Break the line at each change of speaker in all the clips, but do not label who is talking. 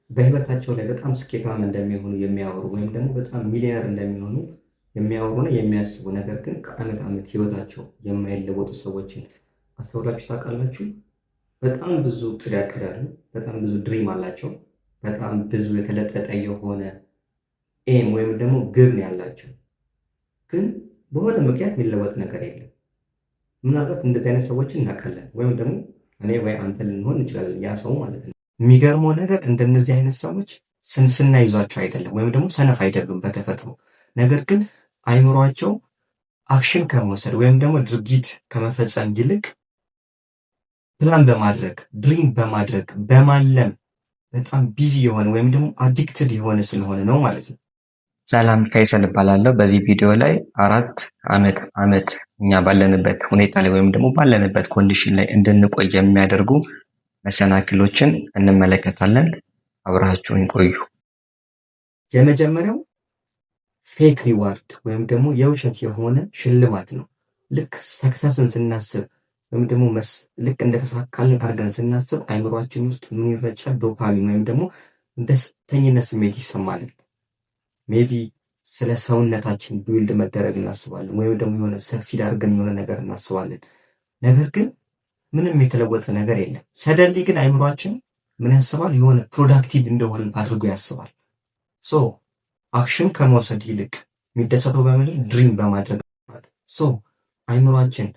በህይወታቸው ላይ በጣም ስኬታማ እንደሚሆኑ የሚያወሩ ወይም ደግሞ በጣም ሚሊዮነር እንደሚሆኑ የሚያወሩና የሚያስቡ ነገር ግን ከዓመት ዓመት ህይወታቸው የማይለወጡ ሰዎችን አስተውላችሁ ታውቃላችሁ? በጣም ብዙ እቅድ ያቅዳሉ። በጣም ብዙ ድሪም አላቸው። በጣም ብዙ የተለጠጠ የሆነ ኤም ወይም ደግሞ ግብ ነው ያላቸው። ግን በሆነ ምክንያት የሚለወጥ ነገር የለም። ምናልባት እንደዚህ አይነት ሰዎችን እናውቃለን፣ ወይም ደግሞ እኔ ወይ አንተ ልንሆን እንችላለን፣ ያ ሰው ማለት ነው። የሚገርመው ነገር እንደነዚህ አይነት ሰዎች ስንፍና ይዟቸው አይደለም፣ ወይም ደግሞ ሰነፍ አይደሉም በተፈጥሮ። ነገር ግን አይምሯቸው አክሽን ከመውሰድ ወይም ደግሞ ድርጊት ከመፈጸም ይልቅ ፕላን በማድረግ ድሪም በማድረግ በማለም በጣም ቢዚ የሆነ ወይም ደግሞ አዲክትድ የሆነ ስለሆነ ነው ማለት ነው።
ሰላም ፈይሰል እባላለሁ። በዚህ ቪዲዮ ላይ አራት ዓመት እኛ ባለንበት ሁኔታ ላይ ወይም ደግሞ ባለንበት ኮንዲሽን ላይ እንድንቆይ የሚያደርጉ መሰናክሎችን እንመለከታለን። አብራችሁን ቆዩ።
የመጀመሪያው ፌክ ሪዋርድ ወይም ደግሞ የውሸት የሆነ ሽልማት ነው። ልክ ሰክሰስን ስናስብ ወይም ደግሞ ልክ እንደተሳካልን አድርገን ስናስብ አይምሯችን ውስጥ ምን ይረጫል? ዶፓሚን ወይም ደግሞ ደስተኝነት ስሜት ይሰማልን። ሜቢ ስለ ሰውነታችን ቢውልድ መደረግ እናስባለን፣ ወይም ደግሞ የሆነ ሰክሲድ አድርገን የሆነ ነገር እናስባለን። ነገር ግን ምንም የተለወጠ ነገር የለም። ሰደንሊ ግን አይምሯችን ምን ያስባል? የሆነ ፕሮዳክቲቭ እንደሆነ አድርጎ ያስባል። ሶ አክሽን ከመውሰድ ይልቅ የሚደሰተው በምን? ድሪም በማድረግ። ሶ አይምሯችን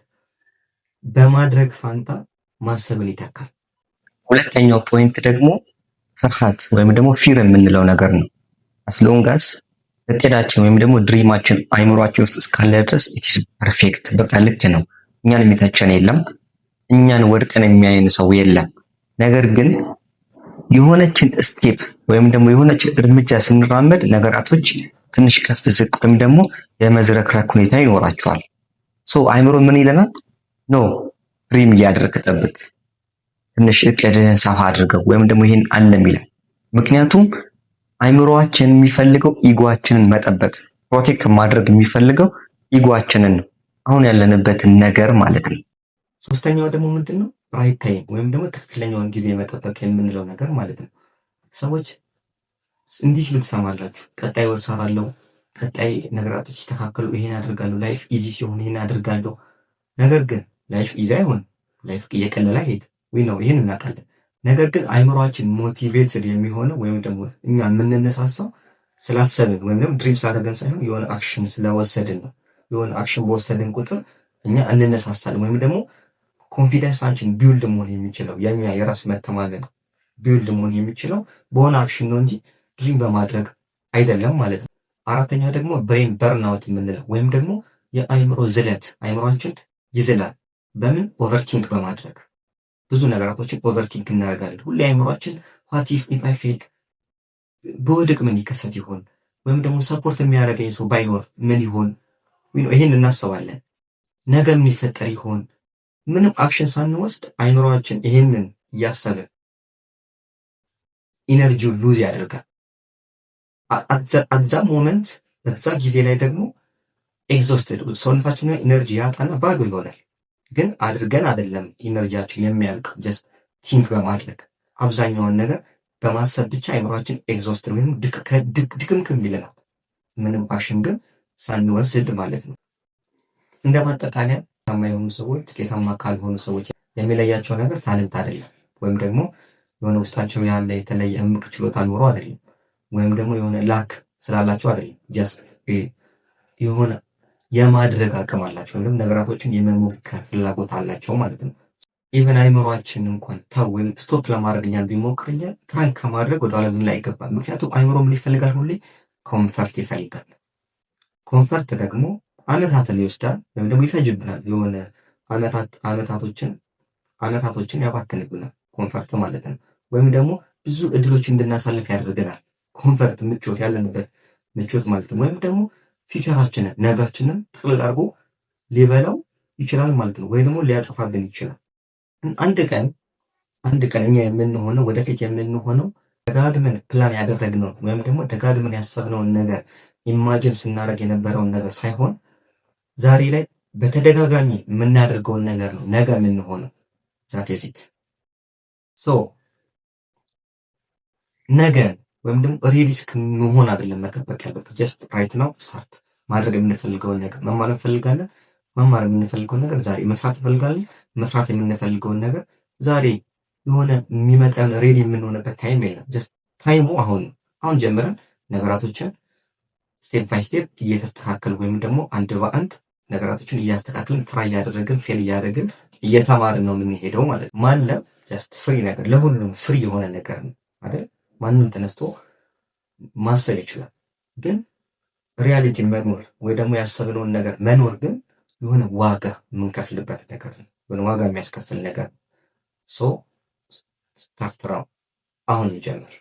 በማድረግ ፋንታ ማሰብን ይተካል።
ሁለተኛው ፖይንት ደግሞ ፍርሃት ወይም ደግሞ ፊር የምንለው ነገር ነው። አስሎንጋስ እቅዳችን ወይም ደግሞ ድሪማችን አይምሯችን ውስጥ እስካለ ድረስ ኢትስ ፐርፌክት፣ በቃ ልክ ነው፣ እኛን የሚተቸን የለም፣ እኛን ወድቀን የሚያይን ሰው የለም። ነገር ግን የሆነችን ስቴፕ ወይም ደግሞ የሆነችን እርምጃ ስንራመድ ነገራቶች ትንሽ ከፍ ዝቅ ወይም ደግሞ የመዝረክረክ ሁኔታ ይኖራቸዋል። ሶ አይምሮ ምን ይለናል? ኖ ድሪም እያደረግ ጠብቅ፣ ትንሽ እቅድህን ሰፋ አድርገው ወይም ደግሞ ይህን አለም ይላል። ምክንያቱም አይምሮአችን የሚፈልገው ኢጓችንን መጠበቅ፣ ፕሮቴክት ማድረግ የሚፈልገው ኢጓችንን ነው፣ አሁን ያለንበትን ነገር ማለት ነው።
ሶስተኛው ደግሞ ምንድን ነው? ራይት ታይም ወይም ደግሞ ትክክለኛውን ጊዜ መጠበቅ የምንለው ነገር ማለት ነው። ሰዎች እንዲህ ሲሉ ትሰማላችሁ፣ ቀጣይ ወር እሰራለሁ፣ ቀጣይ ነገራቶች ሲስተካከሉ ይሄን አድርጋለሁ፣ ላይፍ ኢዚ ሲሆን ይሄን አድርጋለሁ። ነገር ግን ላይፍ ኢዚ አይሆን፣ ላይፍ እየቀለለ አይሄድ። ይህን እናውቃለን። ነገር ግን አይምሯችን ሞቲቬትድ የሚሆነው ወይም ደግሞ እኛ የምንነሳሳው ስላሰብን ወይም ደግሞ ድሪም ስላደረገን ሳይሆን የሆነ አክሽን ስለወሰድን ነው። የሆነ አክሽን በወሰድን ቁጥር እኛ እንነሳሳለን፣ ወይም ደግሞ ኮንፊደንሳችን ቢውልድ መሆን የሚችለው የኛ የራስ መተማመን ቢውልድ መሆን የሚችለው በሆነ አክሽን ነው እንጂ ድሪም በማድረግ አይደለም ማለት ነው። አራተኛ ደግሞ ብሬን በርናውት የምንለው ወይም ደግሞ የአይምሮ ዝለት፣ አይምሯችን ይዝላል። በምን? ኦቨርቲንክ በማድረግ ብዙ ነገራቶችን ኦቨርቲንክ እናደርጋለን። ሁሌ አይምሯችን ዋት ኢፍ አይ ፌል፣ በወድቅ ምን ይከሰት ይሆን? ወይም ደግሞ ሰፖርት የሚያደርገኝ ሰው ባይኖር ምን ይሆን? ይህን እናስባለን። ነገ ምን ይፈጠር ይሆን? ምንም አክሽን ሳንወስድ አይምሯችን ይህንን እያሰበ ኢነርጂውን ሉዝ ያደርጋል። አዛ ሞመንት በዛ ጊዜ ላይ ደግሞ ኤግዞስትድ ሰውነታችን ኢነርጂ ያጣና ባዶ ይሆናል። ግን አድርገን አይደለም ኢነርጂያችን የሚያልቅ፣ ጀስት ቲንክ በማድረግ አብዛኛውን ነገር በማሰብ ብቻ አይምሯችን ኤግዞስትድ ወይም ድክምክም ይለናል። ምንም አክሽን ግን ሳንወስድ ማለት ነው። እንደ ማጠቃለያ ስኬታማ የሆኑ ሰዎች ስኬታማ ካልሆኑ ሰዎች የሚለያቸው ነገር ታለንት አይደለም፣ ወይም ደግሞ የሆነ ውስጣቸው ያለ የተለየ እምቅ ችሎታ ኖሮ አይደለም፣ ወይም ደግሞ የሆነ ላክ ስላላቸው አይደለም። ጀስት የሆነ የማድረግ አቅም አላቸው ወይም ነገራቶችን የመሞከር ፍላጎት አላቸው ማለት ነው። ኢቨን አይምሯችን እንኳን ተው ወይም ስቶፕ ለማድረግ እኛን ቢሞክርኛ ትራንክ ከማድረግ ወደ ዓለም ላይ አይገባም። ምክንያቱም አይምሮ ምን ይፈልጋል? ሁሌ ኮንፈርት ይፈልጋል። ኮንፈርት ደግሞ አመታትን ይወስዳል ወይም ደግሞ ይፈጅብናል። የሆነ አመታቶችን ያባክንብናል ኮንፈርት ማለት ነው። ወይም ደግሞ ብዙ እድሎች እንድናሳልፍ ያደርገናል። ኮንፈርት ምቾት፣ ያለንበት ምቾት ማለት ነው። ወይም ደግሞ ፊቸራችንን ነጋችንን ጥቅልል አድርጎ ሊበላው ይችላል ማለት ነው። ወይ ደግሞ ሊያጠፋብን ይችላል። አንድ ቀን እኛ የምንሆነው ወደፊት የምንሆነው ደጋግመን ፕላን ያደረግነው ወይም ደግሞ ደጋግመን ያሰብነውን ነገር ኢማጅን ስናደርግ የነበረውን ነገር ሳይሆን ዛሬ ላይ በተደጋጋሚ የምናደርገውን ነገር ነው ነገ የምንሆነው። ዛት ሶ ነገን ወይም ደግሞ ሬዲ እስክንሆን አይደለም መጠበቅ ያለበት። ጀስት ራይት ነው ስታርት ማድረግ የምንፈልገውን ነገር መማር እንፈልጋለን። መማር የምንፈልገውን ነገር ዛሬ መስራት እንፈልጋለን። መስራት የምንፈልገውን ነገር ዛሬ የሆነ የሚመጣን ሬዲ የምንሆንበት ታይም የለም። ጀስት ታይሙ አሁን ነው። አሁን ጀምረን ነገራቶችን ስቴፕ ባይ ስቴፕ እየተስተካከል ወይም ደግሞ አንድ በአንድ ነገራቶችን እያስተካከልን ትራይ እያደረግን ፌል እያደረግን እየተማርን ነው የምንሄደው ማለት ነው። ማለም ጀስት ፍሪ ነገር ለሁሉም ፍሪ የሆነ ነገር ነው አይደል? ማንም ተነስቶ ማሰብ ይችላል። ግን ሪያሊቲ መኖር ወይ ደግሞ ያሰብነውን ነገር መኖር ግን የሆነ ዋጋ የምንከፍልበት ነገር ነው። የሆነ ዋጋ የሚያስከፍል ነገር ሶ ስታርት አሁን ይጀምር።